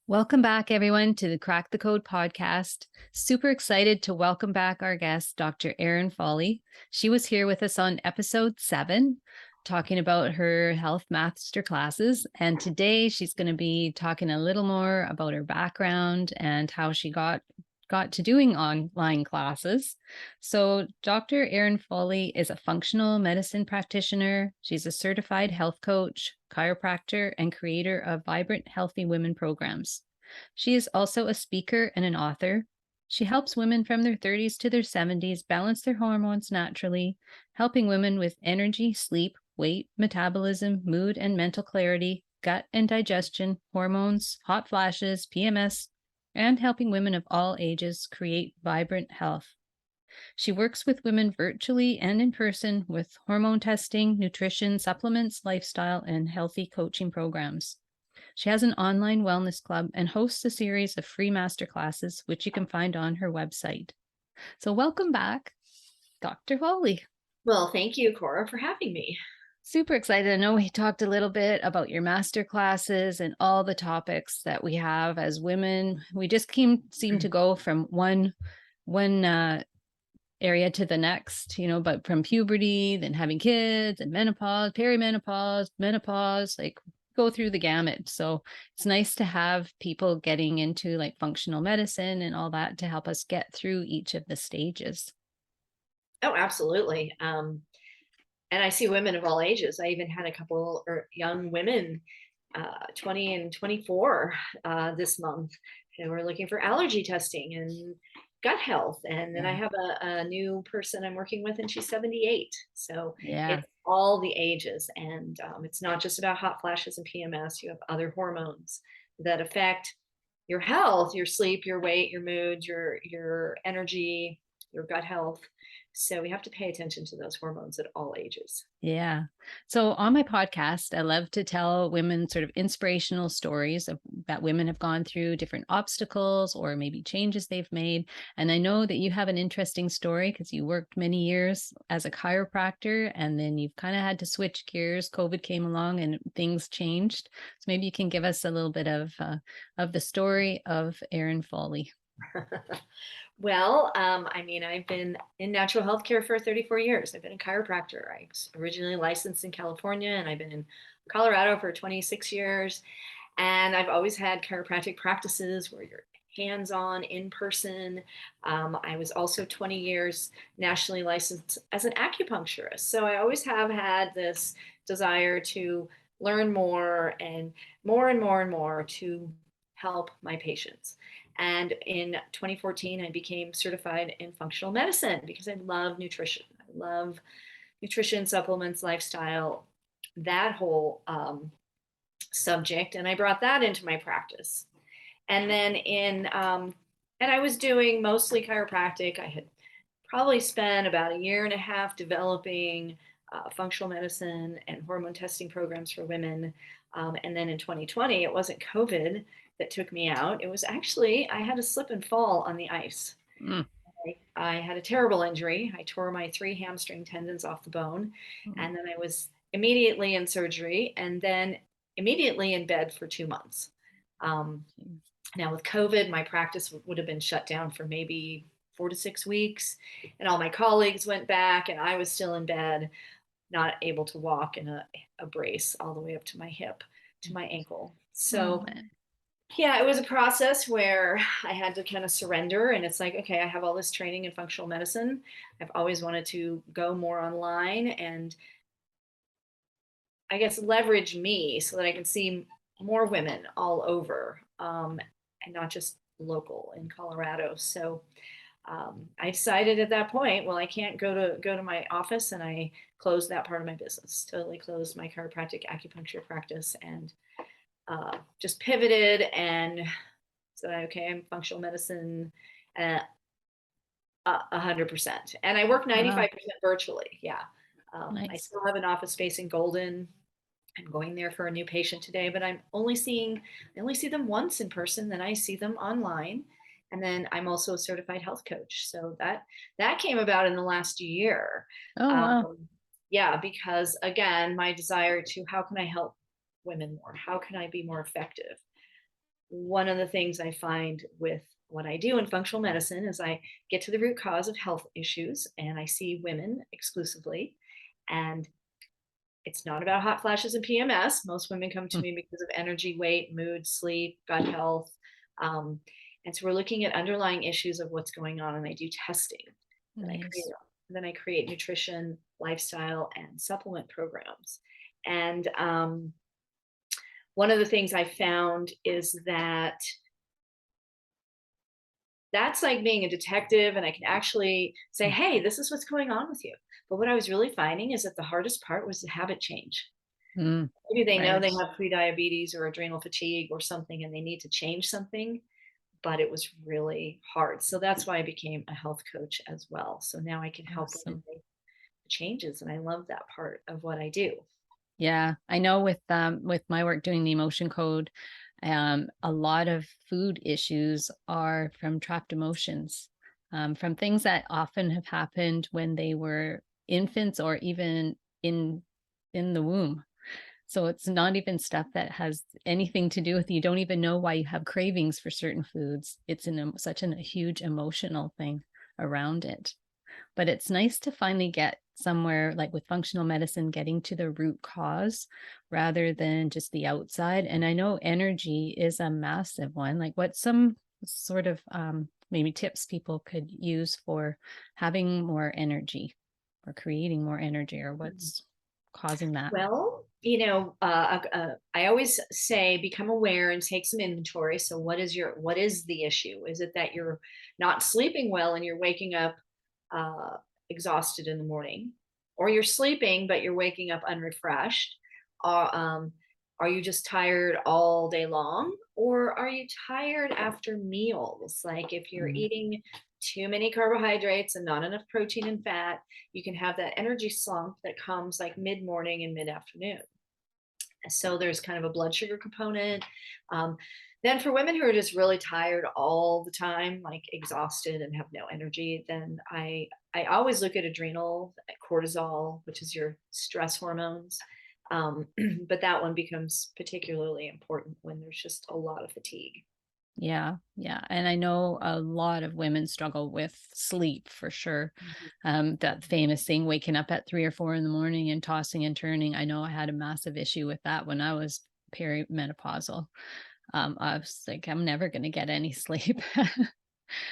Welcome back, everyone, to the Crack the Code podcast. Super excited to welcome back our guest, Dr. Erin Foley. She was here with us on episode 7, talking about her health master classes. And today she's going to be talking a little more about her background and how she got to doing online classes. So Dr. Erin Foley is a functional medicine practitioner. She's a certified health coach, chiropractor, and creator of Vibrant Healthy Women programs. She is also a speaker and an author. She helps women from their 30s to their 70s balance their hormones naturally, helping women with energy, sleep, weight, metabolism, mood, and mental clarity, gut and digestion, hormones, hot flashes, PMS, and helping women of all ages create vibrant health. She works with women virtually and in person with hormone testing, nutrition, supplements, lifestyle, and healthy coaching programs. She has an online wellness club and hosts a series of free masterclasses, which you can find on her website. So welcome back, Dr. Foley. Well, thank you, Cora, for having me. Super excited. I know we talked a little bit about your master classes and all the topics that we have as women. We just seem to go from one area to the next, but from puberty, then having kids and menopause, perimenopause, menopause, like go through the gamut. So it's nice to have people getting into like functional medicine and all that to help us get through each of the stages. Oh, absolutely. And I see women of all ages. I even had a couple or young women, 20 and 24 this month, who were looking for allergy testing and gut health. And then I have a new person I'm working with, and she's 78. So Yeah. it's all the ages. And it's not just about hot flashes and PMS. You have other hormones that affect your health, your sleep, your weight, your mood, your energy, your gut health. So we have to pay attention to those hormones at all ages. Yeah. So on my podcast, I love to tell women sort of inspirational stories of that women have gone through different obstacles or maybe changes they've made. And I know that you have an interesting story because you worked many years as a chiropractor and then you've kind of had to switch gears. COVID came along and things changed. So maybe you can give us a little bit of the story of Erin Foley. Well, I mean, I've been in natural health care for 34 years. I've been a chiropractor. I was originally licensed in California, and I've been in Colorado for 26 years. And I've always had chiropractic practices where you're hands-on, in person. I was also 20 years nationally licensed as an acupuncturist. So I always have had this desire to learn more and more and more and more to help my patients. And in 2014, I became certified in functional medicine because I love nutrition. I love nutrition, supplements, lifestyle, that whole subject. And I brought that into my practice. And then and I was doing mostly chiropractic. I had probably spent about a year and a half developing functional medicine and hormone testing programs for women. And then in 2020, it wasn't COVID that took me out. It was actually, I had a slip and fall on the ice. Mm. I had a terrible injury. I tore my 3 hamstring tendons off the bone. And then I was immediately in surgery and then immediately in bed for 2 months. Um, Now, with COVID, my practice would have been shut down for maybe 4 to 6 weeks. And all my colleagues went back, and I was still in bed, not able to walk in a brace all the way up to my hip, to my ankle. Oh, So, man. yeah, it was a process where I had to kind of surrender. And it's like, okay, I have all this training in functional medicine. I've always wanted to go more online and I guess leverage me so that I can see more women all over and not just local in Colorado. So I decided at that point, well, I can't go to my office, and I closed that part of my business. Totally closed my chiropractic acupuncture practice and just pivoted and said, okay, I'm functional medicine. Uh, 100%. And I work Wow. 95% virtually. Yeah. I Nice. still have an office space in Golden. I'm going there for a new patient today, but I only see them once in person, then I see them online. And then I'm also a certified health coach. So that came about in the last year. Oh, wow. Yeah, because again, my desire to how can I help women more? How can I be more effective? one of the things I find with what I do in functional medicine is I get to the root cause of health issues and I see women exclusively. And it's not about hot flashes and PMS. Most women come to Mm, me because of energy, weight, mood, sleep, gut health. Um, and so we're looking at underlying issues of what's going on, and I do testing. Then I create nice. then I create nutrition, lifestyle, and supplement programs. And one of the things I found is that that's like being a detective, and I can actually say, Mm, hey, this is what's going on with you. But what I was really finding is that the hardest part was the habit change. mm, Maybe they know right. they have prediabetes or adrenal fatigue or something and they need to change something, but it was really hard. So that's why I became a health coach as well. So now I can help women Awesome. make the changes. And I love that part of what I do. Yeah, I know with my work doing the emotion code, a lot of food issues are from trapped emotions, from things that often have happened when they were infants or even in in the womb. So it's not even stuff that has anything to do with you don't even know why you have cravings for certain foods. It's such a huge emotional thing around it. But it's nice to finally get somewhere like with functional medicine, getting to the root cause rather than just the outside. And I know energy is a massive one. Like, what's some sort of maybe tips people could use for having more energy or creating more energy, or what's causing that? Well, I always say become aware and take some inventory. So what is the issue? Is it that you're not sleeping well and you're waking up uh, exhausted in the morning, or you're sleeping but you're waking up unrefreshed? Or are you just tired all day long, or are you tired after meals? Like if you're Mm, eating too many carbohydrates and not enough protein and fat, you can have that energy slump that comes like mid morning and mid afternoon. So there's kind of a blood sugar component. Um, then for women who are just really tired all the time, like exhausted and have no energy, then I always look at adrenal cortisol, which is your stress hormones. But that one becomes particularly important when there's just a lot of fatigue. yeah, yeah. And I know a lot of women struggle with sleep for sure. That famous thing, waking up at 3 or 4 in the morning and tossing and turning. I know I had a massive issue with that when I was perimenopausal. I was like, I'm never going to get any sleep.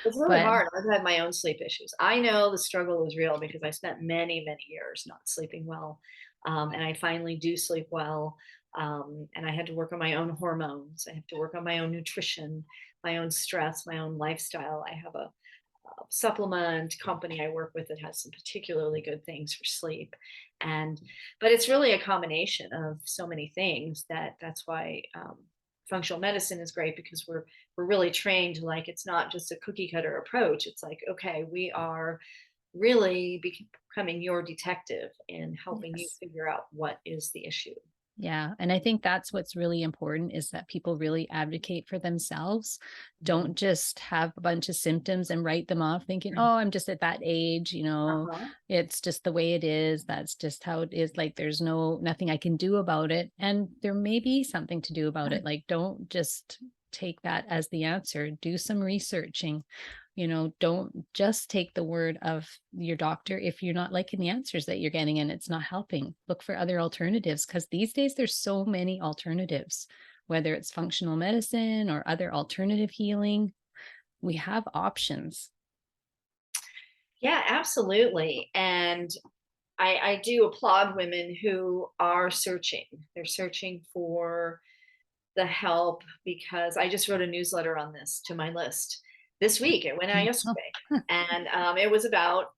It's really But hard. I've had my own sleep issues. I know the struggle is real because I spent many, many years not sleeping well. And I finally do sleep well. And I had to work on my own hormones. I have to work on my own nutrition, my own stress, my own lifestyle. I have a supplement company I work with that has some particularly good things for sleep. And, but it's really a combination of so many things that's why functional medicine is great because we're really trained to like, it's not just a cookie cutter approach. It's like, okay, we are really becoming your detective in helping you yes. figure out what is the issue. Yeah, and I think that's what's really important is that people really advocate for themselves. Don't just have a bunch of symptoms and write them off thinking, "Oh, I'm just at that age, Uh-huh. it's just the way it is. That's just how it is. Like there's nothing I can do about it." And there may be something to do about it. Like don't just take that as the answer. Do some researching. Don't just take the word of your doctor if you're not liking the answers that you're getting and it's not helping. Look for other alternatives because these days there's so many alternatives, whether it's functional medicine or other alternative healing. We have options. Yeah, absolutely. And I do applaud women who are searching. They're searching for the help because I just wrote a newsletter on this to my list this week. It went out Mm. Oh, yesterday. And it was about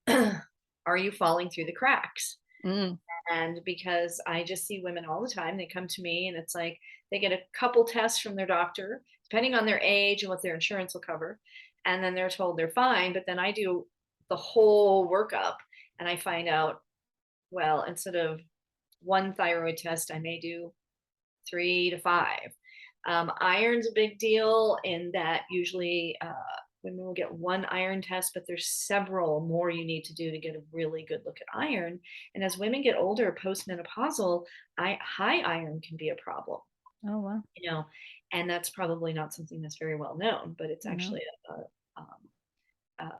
are you falling through the cracks? mm, And because I just see women all the time, they come to me and it's like they get a couple tests from their doctor, depending on their age and what their insurance will cover. And then they're told they're fine. But then I do the whole workup and I find out, well, instead of one thyroid test, I may do 3 to 5. Iron's a big deal in that usually women will get one iron test, but there's several more you need to do to get a really good look at iron. And as women get older, postmenopausal, high iron can be a problem. Oh, wow. And that's probably not something that's very well known, but it's No. actually um, a,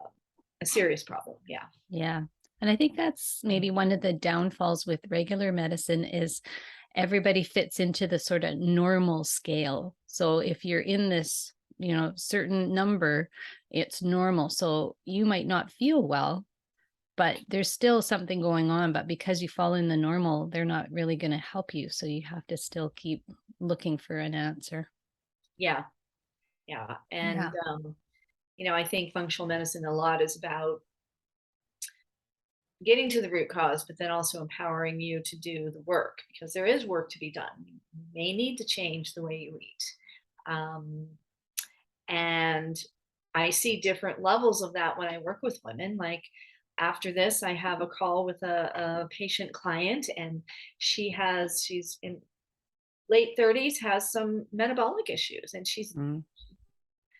a serious problem. Yeah. Yeah. And I think that's maybe one of the downfalls with regular medicine is everybody fits into the sort of normal scale. So if you're in this, certain number, it's normal. So you might not feel well, but there's still something going on. But because you fall in the normal, they're not really going to help you. So you have to still keep looking for an answer. Yeah. Yeah. And, Yeah. I think functional medicine a lot is about getting to the root cause, but then also empowering you to do the work because there is work to be done. You may need to change the way you eat. Um, and I see different levels of that when I work with women. Like after this, I have a call with a patient client, and she's in late 30s, has some metabolic issues, and Mm,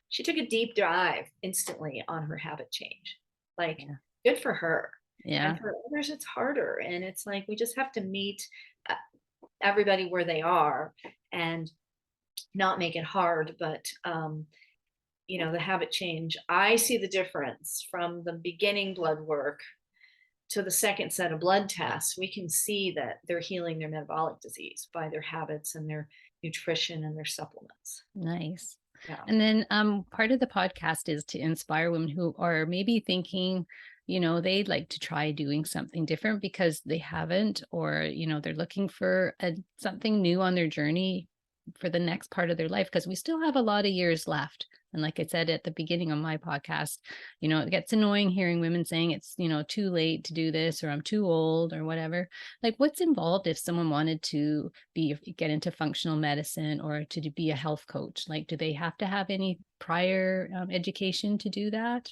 she took a deep dive instantly on her habit change. Like, yeah. good for her. And Yeah. for others, it's harder. And it's like we just have to meet uh, everybody where they are and not make it hard. But, the habit change, I see the difference from the beginning blood work to the second set of blood tests. We can see that they're healing their metabolic disease by their habits and their nutrition and their supplements. Nice. Yeah. And then part of the podcast is to inspire women who are maybe thinking, they'd like to try doing something different because they haven't, or, they're looking for something new on their journey for the next part of their life because we still have a lot of years left. And like I said at the beginning of my podcast, it gets annoying hearing women saying it's, too late to do this, or I'm too old, or whatever. Like, what's involved if someone wanted to get into functional medicine or to be a health coach? Like, do they have to have any prior education to do that?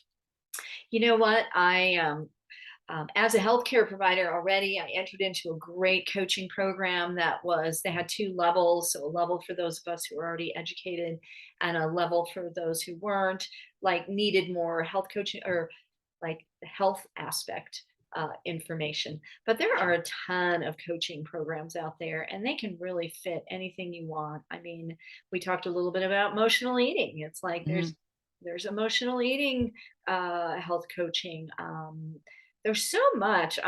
You know what? As a healthcare provider already, I entered into a great coaching program they had two levels. So, a level for those of us who are already educated, and a level for those who weren't, like, needed more health coaching or like the health aspect information. But there are a ton of coaching programs out there, and they can really fit anything you want. I mean, we talked a little bit about emotional eating. It's like Mhm. there's emotional eating health coaching. There's so much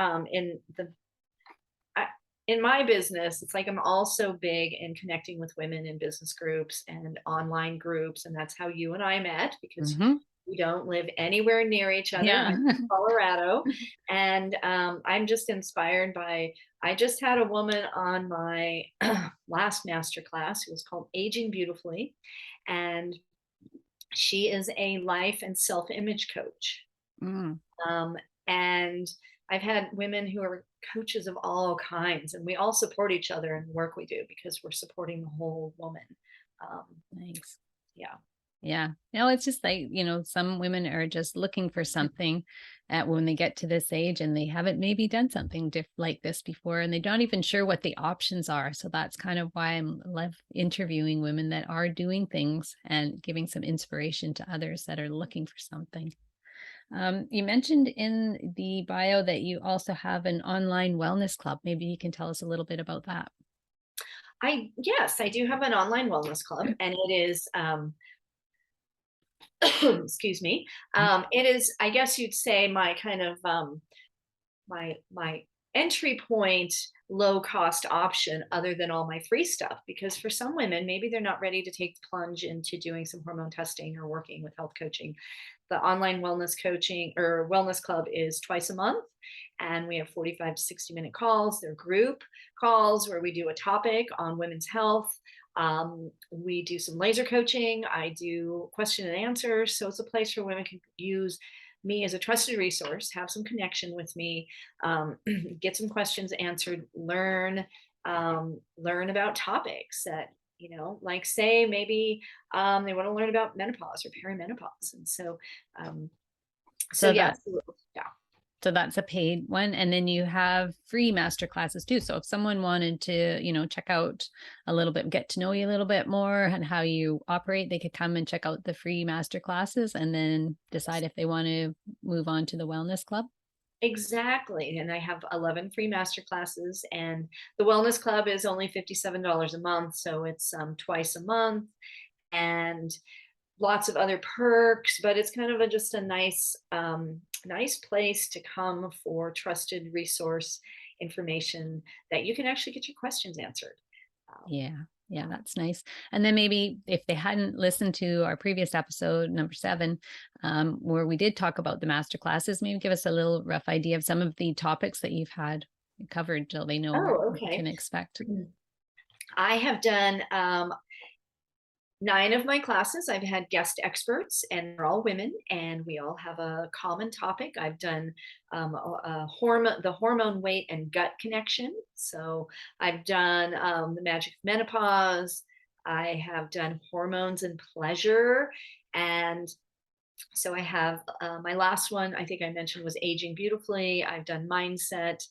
I, in my business. It's like I'm also big in connecting with women in business groups and online groups, and that's how you and I met because Mhm. we don't live anywhere near each other. Yeah. I'm in Colorado, and I'm just inspired by. I just had a woman on my last master class who was called Aging Beautifully, and she is a life and self image coach. Mm, Um, and I've had women who are coaches of all kinds, and we all support each other in the work we do because we're supporting the whole woman. Um, nice. yeah. Yeah. No, it's just like, some women are just looking for something when they get to this age and they haven't maybe done something like this before and they're not even sure what the options are. So that's kind of why I'm love interviewing women that are doing things and giving some inspiration to others that are looking for something. You mentioned in the bio that you also have an online wellness club. Maybe you can tell us a little bit about that. Yes, I do have an online wellness club, and it is excuse me. It is, I guess you'd say, my kind of my entry point low cost option other than all my free stuff, because for some women maybe they're not ready to take the plunge into doing some hormone testing or working with health coaching. The online wellness coaching or wellness club is twice a month, and we have 45 to 60-minute calls. They're group calls where we do a topic on women's health. We do some laser coaching. I do question and answers, so it's a place where women can use me as a trusted resource, have some connection with me, get some questions answered, learn about topics that, like, say maybe they want to learn about menopause or perimenopause. And um, so So yeah, that yeah. So that's a paid one. And then you have free master classes too. So if someone wanted to, check out a little bit, get to know you a little bit more and how you operate, they could come and check out the free master classes and then decide if they want to move on to the wellness club. Exactly. And I have 11 free master classes, and the Wellness Club is only $57 a month. So it's twice a month and lots of other perks, but it's kind of just a nice place to come for trusted resource information that you can actually get your questions answered. Um, Yeah. Yeah, that's nice. And then maybe if they hadn't listened to our previous episode, number 7, where we did talk about the master classes, maybe give us a little rough idea of some of the topics that you've had covered till they know oh, what they okay. can expect. I have done 9 of my classes. I've had guest experts, and they're all women, and we all have a common topic. I've done the hormone, weight, and gut connection. So I've done the magic of menopause. I have done hormones and pleasure, and so I have my last one. I think I mentioned was aging beautifully. I've done mindset,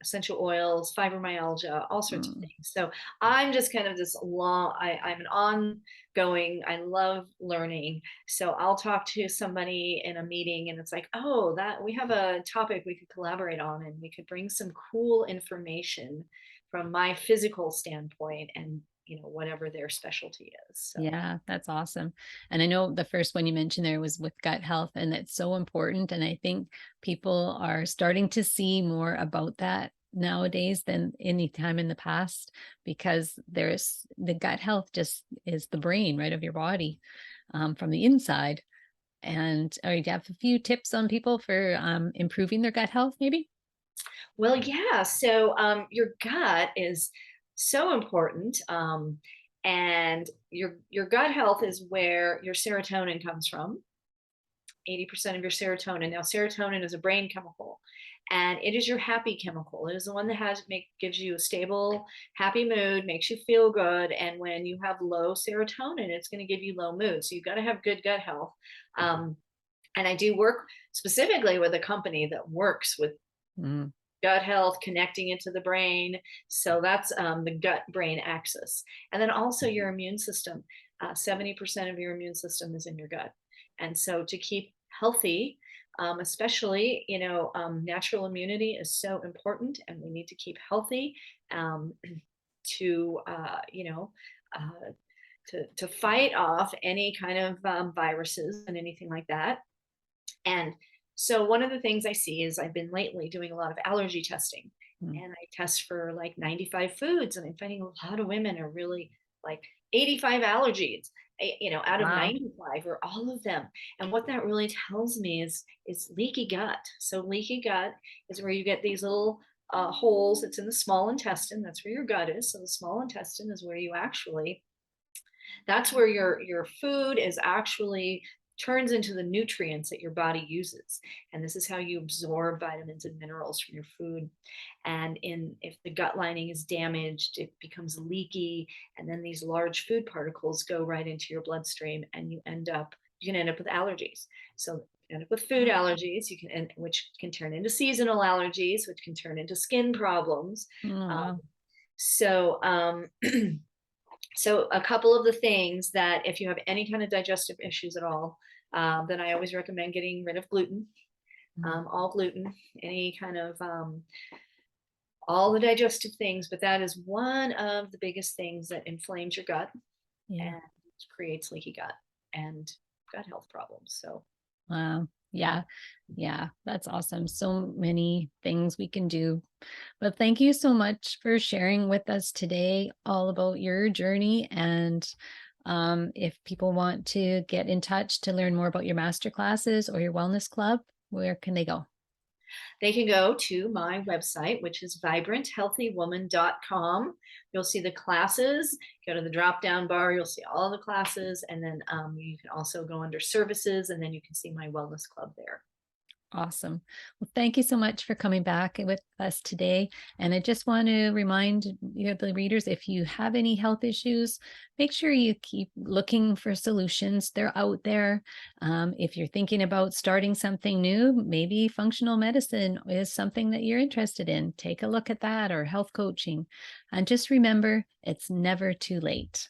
essential oils, fibromyalgia, all sorts of Mm. things. So I'm just kind of this long, I'm an ongoing, I love learning. So I'll talk to somebody in a meeting and it's like, oh, that we have a topic we could collaborate on and we could bring some cool information from my physical standpoint and whatever their specialty is. So Yeah, that's awesome. And I know the first one you mentioned there was with gut health, and it's so important. And I think people are starting to see more about that nowadays than any time in the past, because there's the gut health just is the brain, right, of your body, from the inside. And do you have a few tips on people for improving their gut health, maybe? well, yeah. So your gut is so important, and your gut health is where your serotonin comes from. 80% of your serotonin. Now, serotonin is a brain chemical, and it is your happy chemical. It is the one that gives you a stable, happy mood, makes you feel good. And when you have low serotonin, it's going to give you low mood. So you've got to have good gut health. Um, and I do work specifically with a company that works with Mm. gut health, connecting it to the brain. So that's the gut brain axis. And then also your immune system. 70% of your immune system is in your gut. And so to keep healthy, especially, natural immunity is so important and we need to keep healthy um, to, uh, to fight off any kind of viruses and anything like that. And so one of the things I see is I've been lately doing a lot of allergy testing Mm. and I test for like 95 foods and I'm finding a lot of women are really like 85 allergies, out of Wow. 95 or all of them. And what that really tells me is leaky gut. So leaky gut is where you get these little holes. It's in the small intestine. That's where your gut is. So the small intestine is where you actually that's where your food is actually turns into the nutrients that your body uses. And this is how you absorb vitamins and minerals from your food. And in if the gut lining is damaged, it becomes leaky, and then these large food particles go right into your bloodstream, and you can end up with allergies. So you end up with food allergies, which can turn into seasonal allergies, which can turn into skin problems. Oh, Um, wow. so So a couple of the things that if you have any kind of digestive issues at all, then I always recommend getting rid of gluten, Mm. all gluten, any kind of all the digestive things. But that is one of the biggest things that inflames your gut Yeah. and creates leaky gut and gut health problems. So Wow. yeah. Yeah. Yeah. That's awesome. So many things we can do. But thank you so much for sharing with us today all about your journey. And if people want to get in touch to learn more about your master classes or your wellness club, where can they go? They can go to my website, which is vibranthealthywoman.com. You'll see the classes. Go to the drop down bar, you'll see all the classes. And then you can also go under services, and then you can see my wellness club there. Awesome. Well, thank you so much for coming back with us today. And I just want to remind the readers, if you have any health issues, make sure you keep looking for solutions. They're out there. If you're thinking about starting something new, maybe functional medicine is something that you're interested in. Take a look at that, or health coaching. And just remember, it's never too late.